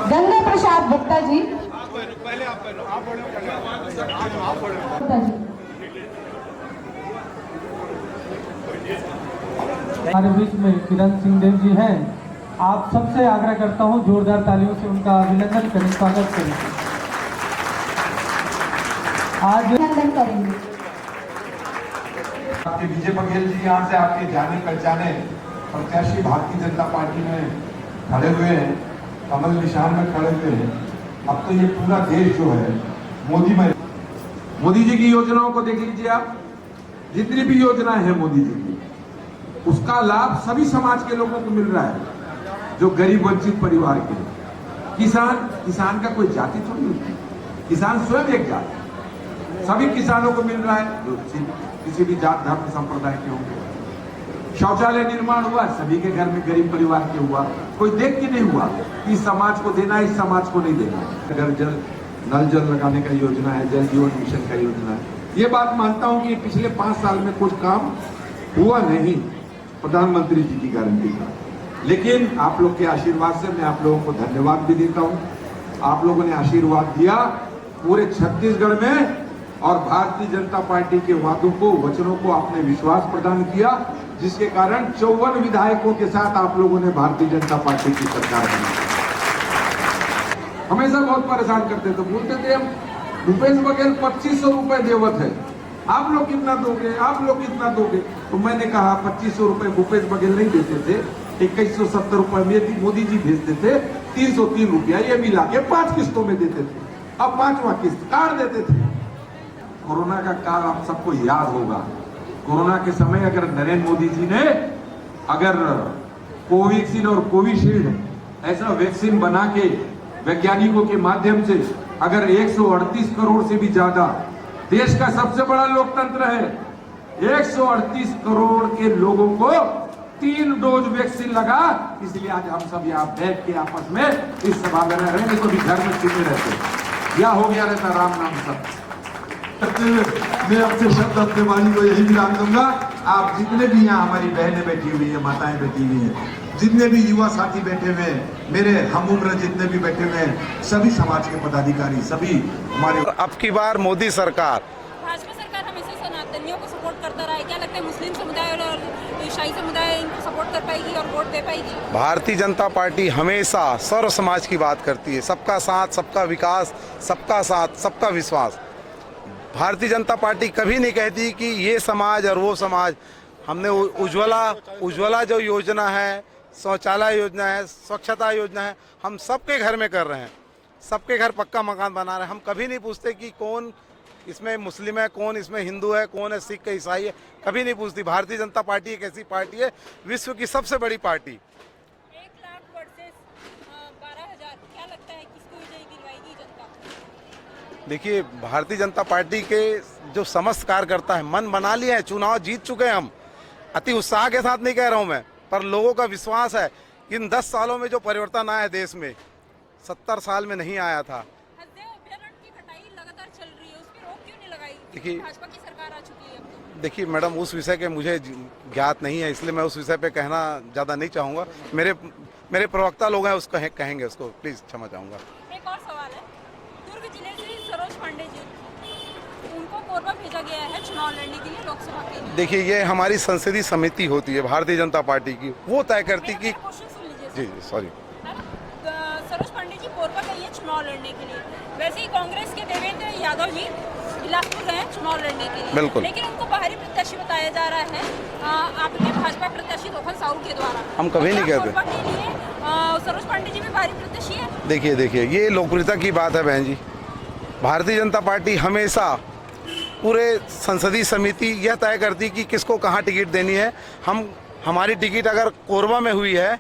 गंगा प्रसाद गुप्ता जी। गुप्ता जी हमारे बीच में किरण सिंह देव जी हैं। आप सबसे आग्रह करता हूं जोरदार तालियों से उनका अभिनंदन करें, स्वागत करें। आज अभिनंदन करेंगे। आपके विजय बघेल जी यहाँ से आपके जाने पहचाने प्रत्याशी भारतीय जनता पार्टी में खड़े हुए हैं, कमल निशान में खड़े हुए हैं। अब तो ये पूरा देश जो है मोदी जी की योजनाओं को देख लीजिए आप, जितनी भी योजनाएं हैं मोदी जी की, उसका लाभ सभी समाज के लोगों को मिल रहा है, जो गरीब वंचित परिवार के। किसान का कोई जाति थोड़ी होती है, किसान स्वयं एक जाति, सभी किसानों को मिल रहा है, जो किसी भी जात धर्म संप्रदाय के होंगे। शौचालय निर्माण हुआ, सभी के घर में गरीब परिवार के हुआ, कोई देख के नहीं हुआ इस समाज को देना, इस समाज को नहीं देना। अगर नल जल लगाने का योजना है, जल जीवन मिशन का योजना है, ये बात मानता हूं कि पिछले 5 साल में कुछ काम हुआ नहीं प्रधानमंत्री जी की गारंटी का, लेकिन आप लोग के आशीर्वाद से मैं आप लोगों को धन्यवाद भी देता हूं। आप लोगों ने आशीर्वाद दिया पूरे छत्तीसगढ़ में, और भारतीय जनता पार्टी के वादों को, वचनों को आपने विश्वास प्रदान किया, जिसके कारण 54 विधायकों के साथ आप लोगों ने भारतीय जनता पार्टी की सरकार बनाई। हमेशा बहुत परेशान करते थे, बोलते थे भूपेश बघेल 2500 रुपए देवत है, आप लोग कितना दोगे, आप लोग कितना दोगे। तो मैंने कहा 2500 रुपए भूपेश बघेल नहीं देते थे, 2170 रुपए मोदी जी भेजते थे, 303 रुपया ये मिला के 5 किस्तों में देते थे। अब 5वां किस्त काट देते थे। कोरोना का काल आप सबको याद होगा। कोरोना के समय अगर नरेंद्र मोदी जी ने अगर कोवैक्सीन और कोविशील्ड ऐसा वैक्सीन बना के वैज्ञानिकों के माध्यम से अगर 138 करोड़ से भी ज्यादा, देश का सबसे बड़ा लोकतंत्र है, 138 करोड़ के लोगों को 3 डोज वैक्सीन लगा, इसलिए आज हम सब यहाँ बैठ के आपस में इस सभा में रह रहे हैं, तो भी घर में छिपे रहते, या हो गया रहता राम नाम सब। मैं अपने शब्द अपने वाणी को यही विराम दूंगा। आप जितने भी यहाँ हमारी बहनें बैठी हुई है, माताएं बैठी हुई हैं, जितने भी युवा साथी बैठे हुए हैं, मेरे हम उम्र जितने भी बैठे हुए हैं, सभी समाज के पदाधिकारी, सभी हमारे। अब की बार मोदी सरकार, भाजपा सरकार हमेशा सनातनियों को सपोर्ट करता रहा है, क्या लगता है मुस्लिम समुदाय और ईसाई समुदाय इनको सपोर्ट कर पाएगी और वोट दे पाएगी? भारतीय जनता पार्टी हमेशा सर्व समाज की बात करती है, सबका साथ, सबका विकास, सबका साथ, सबका विश्वास। भारतीय जनता पार्टी कभी नहीं कहती कि ये समाज और वो समाज। हमने उज्ज्वला जो योजना है, शौचालय योजना है, स्वच्छता योजना है, हम सबके घर में कर रहे हैं, सबके घर पक्का मकान बना रहे हैं। हम कभी नहीं पूछते कि कौन इसमें मुस्लिम है, कौन इसमें हिंदू है, कौन है सिख, ईसाई है, कभी नहीं पूछती। भारतीय जनता पार्टी एक ऐसी पार्टी है, विश्व की सबसे बड़ी पार्टी। 1 लाख वर्सेस 12,000, क्या लगता है किसको विजयी दिलवाएगी जनता? देखिए, भारतीय जनता पार्टी के जो समस्त कार्यकर्ता है, मन बना लिए हैं, चुनाव जीत चुके हैं हम। अति उत्साह के साथ नहीं कह रहा हूं मैं, पर लोगों का विश्वास है कि इन 10 सालों में जो परिवर्तन आया है देश में, 70 साल में नहीं आया था। अभ्यारण्य की कटाई लगातार चल रही है, उस पर रोक क्यों नहीं लगाई? देखिए, भाजपा की सरकार आ चुकी है अब तो। देखिए मैडम, उस विषय के मुझे ज्ञात नहीं है, इसलिए मैं उस विषय पे कहना ज़्यादा नहीं चाहूँगा। मेरे प्रवक्ता लोग हैं, उसको कहेंगे, उसको प्लीज़ क्षमा चाहूँगा। एक और सवाल है, दुर्ग जिले से सरोज पांडे जी, उनको कोरबा भेजा गया है चुनाव लड़ने के लिए, लोकसभा के लिए। देखिए, ये हमारी संसदीय समिति होती है भारतीय जनता पार्टी की, वो तय करती कि क्वेश्चन सुन लीजिए। जी सॉरी, सरोज पांडे जी कोरबा गई है चुनाव लड़ने के लिए, वैसे ही कांग्रेस के देवेंद्र यादव जी बिलासपुर गए हैं चुनाव लड़ने के लिए, बिल्कुल, लेकिन उनको बाहरी प्रत्याशी बताया जा रहा है आपके भाजपा प्रत्याशी रोहन साहू के द्वारा। हम कभी नहीं कहते कोरबा के लिए सरोज पांडे जी भी बाहरी प्रत्याशी है। देखिए, ये लोकप्रियता की बात है बहन जी। भारतीय जनता पार्टी हमेशा पूरे संसदीय समिति यह तय करती कि किसको कहाँ टिकट देनी है। हमारी टिकट अगर कोरबा में हुई है,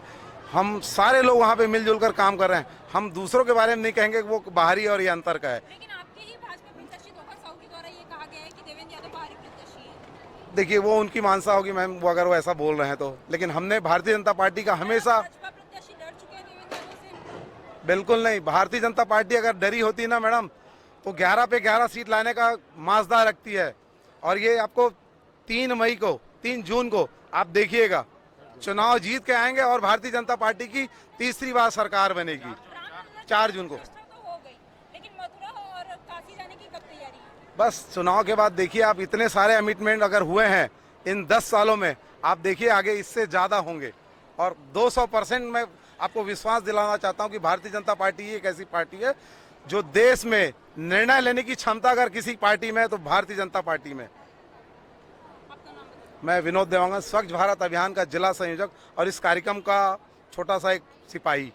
हम सारे लोग वहाँ पे मिलजुल कर काम कर रहे हैं। हम दूसरों के बारे में नहीं कहेंगे कि वो बाहरी और ये अंतर का है। लेकिन आपके ही भाजपा प्रत्याशी रोहन साहू के द्वारा ये कहा गया है कि देवेंद्र यादव बाहरी प्रत्याशी है। देखिए, वो उनकी मानसा होगी मैम, वो अगर वो ऐसा बोल रहे हैं तो, लेकिन हमने भारतीय जनता पार्टी का हमेशा। भाजपा प्रत्याशी लड़ चुके हैं देवेंद्र यादव से? बिल्कुल नहीं, भारतीय जनता पार्टी अगर डरी होती ना मैडम, तो 11 पे 11 सीट लाने का माजदा रखती है। और ये आपको 3 जून को आप देखिएगा, चुनाव जीत के आएंगे और भारतीय जनता पार्टी की तीसरी बार सरकार बनेगी 4 जून को। तो हो गई, लेकिन मथुरा और काशी जाने की कब तैयारी है? बस चुनाव के बाद देखिए आप, इतने सारे अमिटमेंट अगर हुए हैं इन 10 सालों में, आप देखिए आगे इससे ज़्यादा होंगे। और 200% मैं आपको विश्वास दिलाना चाहता हूं कि भारतीय जनता पार्टी एक ऐसी पार्टी है जो देश में निर्णय लेने की क्षमता अगर किसी पार्टी में है तो भारतीय जनता पार्टी में। आपका नाम बताइए। मैं विनोद देवांगन, स्वच्छ भारत अभियान का जिला संयोजक और इस कार्यक्रम का छोटा सा एक सिपाही।